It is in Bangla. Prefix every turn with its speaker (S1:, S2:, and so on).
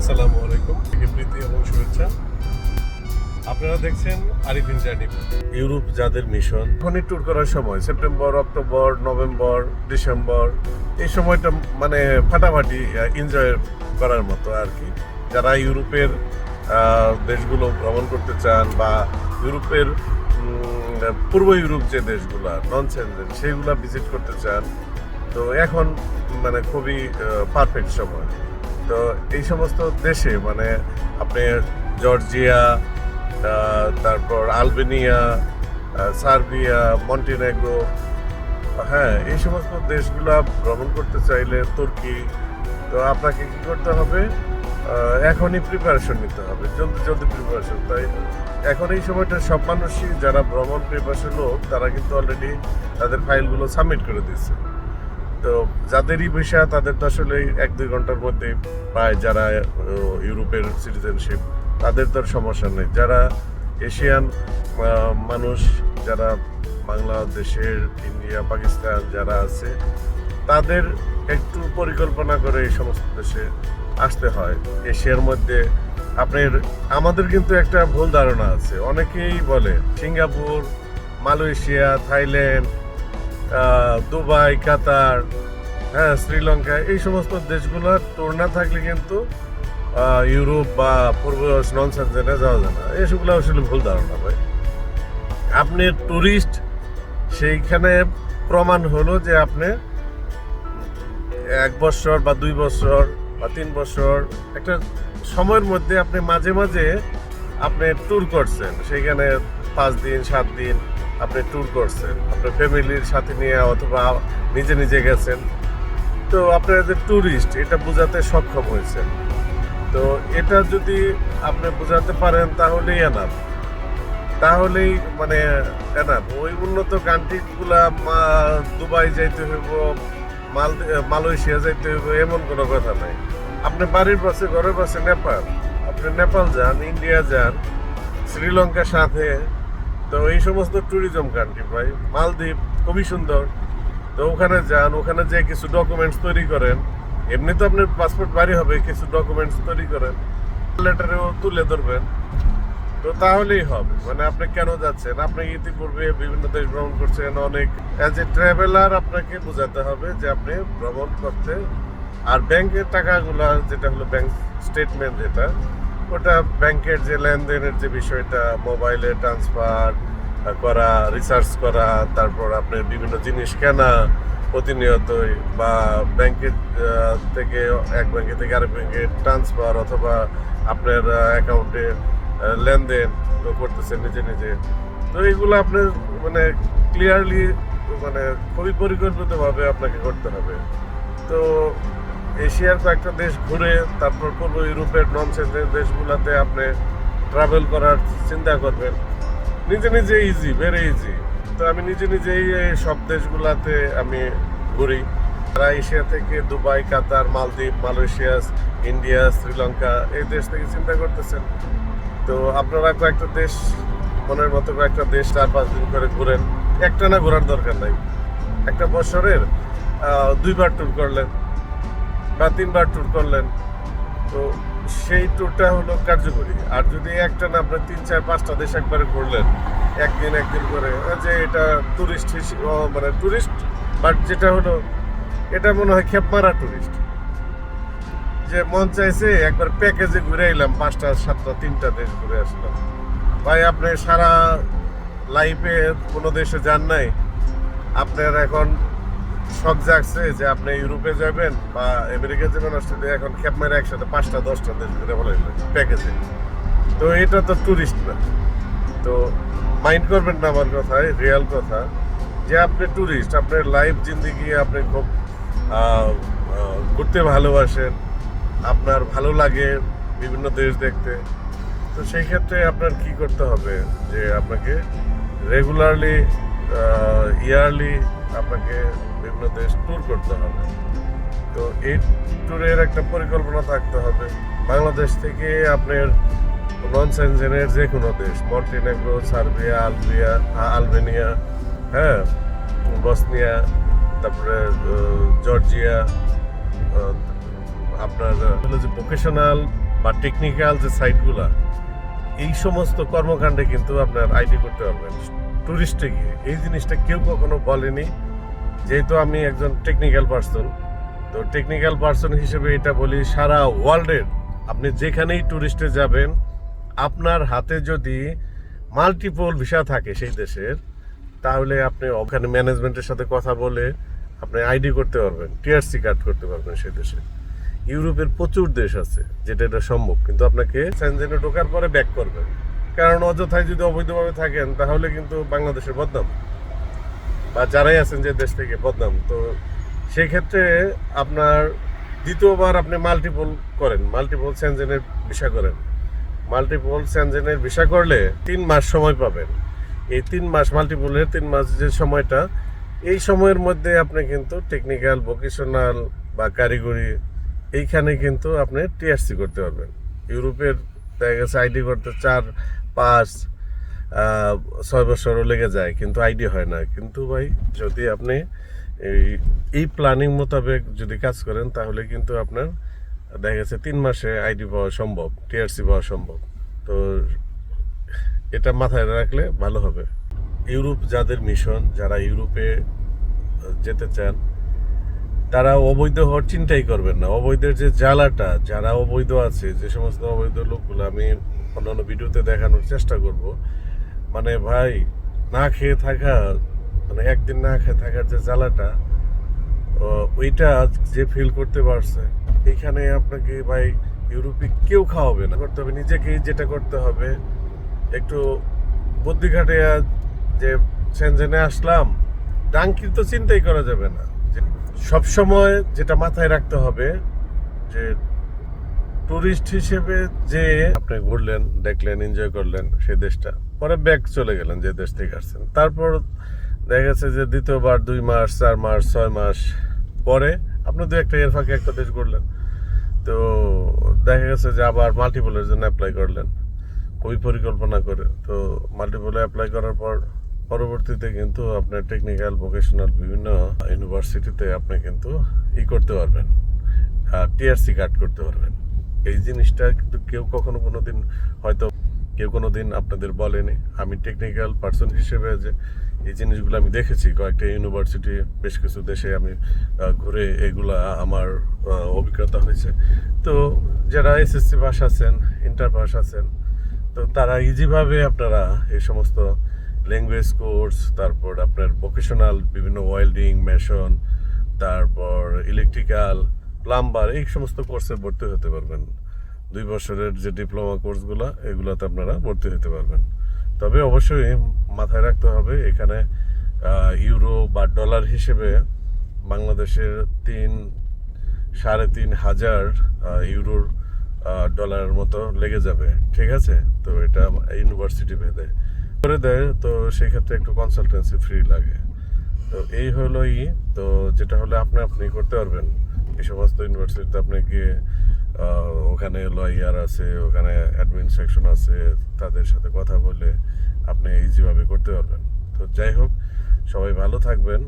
S1: আসসালামু আলাইকুম, প্রীতি এবং শুভেচ্ছা। আপনারা দেখছেন আরিফিন জার্নি। ইউরোপ যাদের মিশন, এখনই ট্যুর করার সময় সেপ্টেম্বর, অক্টোবর, নভেম্বর, ডিসেম্বর, এই সময়টা মানে ফাটাফাটি এনজয় করার মতো আর কি। যারা ইউরোপের দেশগুলো ভ্রমণ করতে চান বা ইউরোপের পূর্ব ইউরোপ যে দেশগুলো নন সেনজেন সেইগুলো ভিজিট করতে চান, তো এখন মানে খুবই পারফেক্ট সময়। তো এই সমস্ত দেশে মানে আপনি জর্জিয়া, তারপর আলবেনিয়া, সার্বিয়া, মন্টিনেগ্রো, হ্যাঁ, এই সমস্ত দেশগুলো ভ্রমণ করতে চাইলে তুর্কি, তো আপনাকে কি করতে হবে? এখনই প্রিপারেশন নিতে হবে, জলদি জলদি প্রিপারেশন। তাই এখন এই সময়টা সব মানুষই যারা ভ্রমণ প্রিপারেশন হোক তারা কিন্তু অলরেডি তাদের ফাইলগুলো সাবমিট করে দিচ্ছে। তো যাদেরই ভিসা তাদের তো আসলে 1-2 ঘন্টার মধ্যে পায়, যারা ইউরোপের সিটিজেনশিপ তাদের তো আর সমস্যা নেই। যারা এশিয়ান মানুষ, যারা বাংলাদেশের, ইন্ডিয়া, পাকিস্তান যারা আছে, তাদের একটু পরিকল্পনা করে এই সমস্ত দেশে আসতে হয়। এশিয়ার মধ্যে আপনার আমাদের কিন্তু একটা ভুল ধারণা আছে, অনেকেই বলে সিঙ্গাপুর, মালয়েশিয়া, থাইল্যান্ড, দুবাই, কাতার, হ্যাঁ, শ্রীলঙ্কা, এই সমস্ত দেশগুলো ট্যুর না থাকলে কিন্তু ইউরোপ বা পূর্ব নন সেনজেনে যাওয়া যায় না। এসবগুলো আসলে ভুল ধারণা ভাই। আপনি ট্যুরিস্ট, সেইখানে প্রমাণ হলো যে আপনি 1 বছর বা 2 বছর বা 3 বছর একটা সময়ের মধ্যে আপনি মাঝে মাঝে আপনি ট্যুর করছেন, সেইখানে 5 দিন 7 দিন আপনি ট্যুর করছেন, আপনার ফ্যামিলির সাথে নিয়ে অথবা নিজে নিজে গেছেন। তো আপনারা যে ট্যুরিস্ট এটা বোঝাতে সক্ষম হয়েছেন, তো এটা যদি আপনি বোঝাতে পারেন তাহলেই এনাফ, তাহলেই মানে এনাফ। ওই উন্নত কান্ট্রিগুলা দুবাই যাইতে হইব, মালয়েশিয়া যাইতে হইব এমন কোনো কথা নাই। আপনি বাড়ির পাশে, ঘরের পাশে নেপাল, আপনি নেপাল যান, ইন্ডিয়া যান, শ্রীলঙ্কার সাথে, তো এই সমস্ত ট্যুরিজম কান্ট্রি ভাই। মালদ্বীপ খুবই সুন্দর, তো ওখানে যান, ওখানে যে কিছু ডকুমেন্টস তৈরি করেন, এমনি তো আপনার পাসপোর্ট বাড়ি হবে, কিছু ডকুমেন্টস তৈরি করেন, লেটারেও তুলে ধরবেন, তো তাহলেই হবে। মানে আপনি কেন যাচ্ছেন, আপনি ইতিপূর্বে বিভিন্ন দেশ ভ্রমণ করছেন অনেক, অ্যাজ এ ট্রাভেলার আপনাকে বোঝাতে হবে যে আপনি ভ্রমণ করতে। আর ব্যাংকের টাকাগুলা, যেটা হলো ব্যাংক স্টেটমেন্ট, যেটা ওটা ব্যাংকের যে লেনদেনের যে বিষয়টা, মোবাইলে ট্রান্সফার করা, রিসার্চ করা, তারপর আপনার বিভিন্ন জিনিস কেনা প্রতিনিয়তই, বা ব্যাংকের থেকে এক ব্যাংকে থেকে আরেক ব্যাংকে ট্রান্সফার, অথবা আপনার অ্যাকাউন্টে লেনদেন করতেছেন নিজে নিজে, তো এইগুলো আপনার মানে ক্লিয়ারলি মানে খুবই পরিকল্পিতভাবে আপনাকে করতে হবে। তো এশিয়ার কয়েকটা দেশ ঘুরে তারপর পূর্ব ইউরোপের নন সেনজেন দেশগুলোতে আপনি ট্রাভেল করার চিন্তা করবেন, নিজে নিজে ইজি, ভেরি ইজি। তো আমি নিজে নিজেই সব দেশগুলোতে আমি ঘুরি। তারা এশিয়া থেকে দুবাই, কাতার, মালদ্বীপ, মালয়েশিয়া, ইন্ডিয়া, শ্রীলঙ্কা, এই দেশ থেকে চিন্তা করতেছেন, তো আপনারা কয়েকটা দেশ, মনের মতো কয়েকটা দেশ 4-5 দিন করে ঘুরেন। একটা না ঘোরার দরকার নাই, একটা বছরের 2 বার ট্যুর করলেন বা 3 বার ট্যুর করলেন, তো সেই ট্যুরটা হলো কার্যকরী। আর যদি একটা না আপনার 3-4-5টা দেশ একবারে ঘুরলেন একদিন করে, যে এটা ট্যুরিস্ট মানে ট্যুরিস্ট, বাট যেটা হলো এটা মনে হয় খেপ মারা ট্যুরিস্ট, যে মন চাইছে একবার প্যাকেজে ঘুরে এলাম 5টা 7টা 3টা দেশ ঘুরে আসলাম। ভাই আপনি সারা লাইফে কোনো দেশে যান নাই, আপনার এখন শখ জাগছে যে আপনি ইউরোপে যাবেন বা আমেরিকা যাবেন, অস্ট্রেলিয়া, এখন খেপ মেরে একসাথে 5টা 10টা দেশ ঘুরে বলে প্যাকেজে, তো এটা তো ট্যুরিস্ট না। তো মাইন্ড করবেন না আমার কথায়, রিয়াল কথা, যে আপনি ট্যুরিস্ট, আপনার লাইফ জিন্দিগি, আপনি খুব ঘুরতে ভালোবাসেন, আপনার ভালো লাগে বিভিন্ন দেশ দেখতে, তো সেই ক্ষেত্রে আপনার কি করতে হবে, যে আপনাকে রেগুলারলি ইয়ারলি আপনাকে বিভিন্ন দেশ ট্যুর করতে হবে। তো এই ট্যুরের একটা পরিকল্পনা থাকতে হবে। বাংলাদেশ থেকে আপনার নন সেনজেনের যে কোনো দেশ, মন্টিনেগ্রো, সার্বিয়া, আলবেনিয়া, হ্যাঁ, বসনিয়া, তারপরে জর্জিয়া, আপনার হলো যে ভোকেশনাল বা টেকনিক্যাল যে সাইটগুলা, এই সমস্ত কর্মকাণ্ডে কিন্তু আপনার আইডি করতে পারবেন ট্যুরিস্টে গিয়ে। এই জিনিসটা কেউ কখনো বলেনি। যেহেতু আমি একজন টেকনিক্যাল পার্সন, তো টেকনিক্যাল পার্সন হিসেবে এটা বলি, সারা ওয়ার্ল্ডের আপনি যেখানেই ট্যুরিস্টে যাবেন, আপনার হাতে যদি মাল্টিপল ভিসা থাকে সেই দেশের, তাহলে আপনি ওখানে ম্যানেজমেন্টের সাথে কথা বলে আপনি আইডি করতে পারবেন, টিআরসি কার্ড করতে পারবেন সেই দেশে। ইউরোপের প্রচুর দেশ আছে যেটা এটা সম্ভব, কিন্তু আপনাকে সেনজেনে ঢোকার পরে ব্যাক করবেন। কারণ অযথায় যদি অবৈধভাবে থাকেন তাহলে কিন্তু বাংলাদেশের বদনাম, বা যারাই আছেন যে দেশ থেকে বদনাম। তো সেই ক্ষেত্রে আপনার দ্বিতীয়বার আপনি মাল্টিপল করেন, মাল্টিপল সেনজেনের ভিসা করেন। মাল্টিপল সেনজেনের ভিসা করলে 3 মাস সময় পাবেন। এই 3 মাস, মাল্টিপলের 3 মাস যে সময়টা, এই সময়ের মধ্যে আপনি কিন্তু টেকনিক্যাল, ভোকেশনাল বা কারিগরি, এইখানে কিন্তু আপনি টিআরসি করতে পারবেন। ইউরোপের দেখা গেছে আইডি করতে 4, 5, 6 বছরও লেগে যায়, কিন্তু আইডি হয় না। কিন্তু ভাই, যদি আপনি এই প্ল্যানিং মোতাবেক যদি কাজ করেন, তাহলে কিন্তু আপনার দেখা গেছে 3 মাসে আইডি পাওয়া সম্ভব, টিআরসি পাওয়া সম্ভব। তো এটা মাথায় রাখলে ভালো হবে। ইউরোপ যাদের মিশন, যারা ইউরোপে যেতে চান, তারা অবৈধ হওয়ার চিন্তাই করবেন না। অবৈধের যে জ্বালাটা, যারা অবৈধ আছে, যে সমস্ত অবৈধ লোকগুলো আমি অন্যান্য ভিডিওতে দেখানোর চেষ্টা করব, মানে ভাই, না খেয়ে থাকা, মানে একদিন না খেয়ে থাকার যে জ্বালাটা, ওইটা যে ফিল করতে পারছে, এইখানে আপনাকে ভাই ইউরোপে কেউ খাওয়াবে না। করতে হবে নিজেকেই, যেটা করতে হবে একটু বুদ্ধি খাটিয়ে, যে সেনজেনে আসলাম, ডাঙ্কির তো চিন্তাই করা যাবে না। সবসময় যেটা মাথায় রাখতে হবে, যে টুরিস্ট হিসেবে যে আপনি ঘুরলেন, দেখলেন, এনজয় করলেন সেই দেশটা, পরে ব্যাক চলে গেলেন যে দেশ থেকে আসছেন। তারপর দেখা গেছে যে দ্বিতীয়বার 2 মাস, 4 মাস, 6 মাস পরে আপনি একটা এর ফাঁকে একটা দেশ ঘুরলেন, তো দেখা গেছে যে আবার মাল্টিপলের জন্য অ্যাপ্লাই করলেন ওই পরিকল্পনা করে। তো মাল্টিপলে অ্যাপ্লাই করার পর পরবর্তীতে কিন্তু আপনার টেকনিক্যাল, ভোকেশনাল বিভিন্ন ইউনিভার্সিটিতে আপনি কিন্তু করতে পারবেন, টিআরসি কার্ড করতে পারবেন। এই জিনিসটা কিন্তু কেউ কখনো কোনোদিন, হয়তো কেউ কোনোদিন আপনাদের বলেনি। আমি টেকনিক্যাল পার্সন হিসেবে যে এই জিনিসগুলো আমি দেখেছি, কয়েকটা ইউনিভার্সিটি, বেশ কিছু দেশে আমি ঘুরে এগুলা আমার অভিজ্ঞতা হয়েছে। তো যারা এসএসসি পাস আছেন, ইন্টার পাস আছেন, তো তারা ইজিভাবে আপনারা এই সমস্ত ল্যাঙ্গুয়েজ কোর্স, তারপর আপনার ভোকেশনাল বিভিন্ন ওয়েল্ডিং, মেশন, তারপর ইলেকট্রিক্যাল, প্লাম্বার, এই সমস্ত কোর্সে ভর্তি হতে পারবেন। 2 বছরের যে ডিপ্লোমা কোর্সগুলো, এগুলোতে আপনারা ভর্তি হতে পারবেন। তবে অবশ্যই মাথায় রাখতে হবে, এখানে ইউরো বা ডলার হিসেবে বাংলাদেশের 3-3.5 হাজার ইউরোর ডলারের মতো লেগে যাবে, ঠিক আছে? তো এটা ইউনিভার্সিটি ভেদে করে দেয়, তো সেক্ষেত্রে একটু কনসালটেন্সি ফ্রি লাগে। তো এই হলো তো যেটা হলে আপনি করতে পারবেন। এই সমস্ত ইউনিভার্সিটিতে আপনি গিয়ে ওখানে লয়ার আছে, ওখানে অ্যাডমিন সেকশন আছে, তাদের সাথে কথা বলে আপনি ইজিভাবে করতে পারবেন। তো যাই হোক, সবাই ভালো থাকবেন।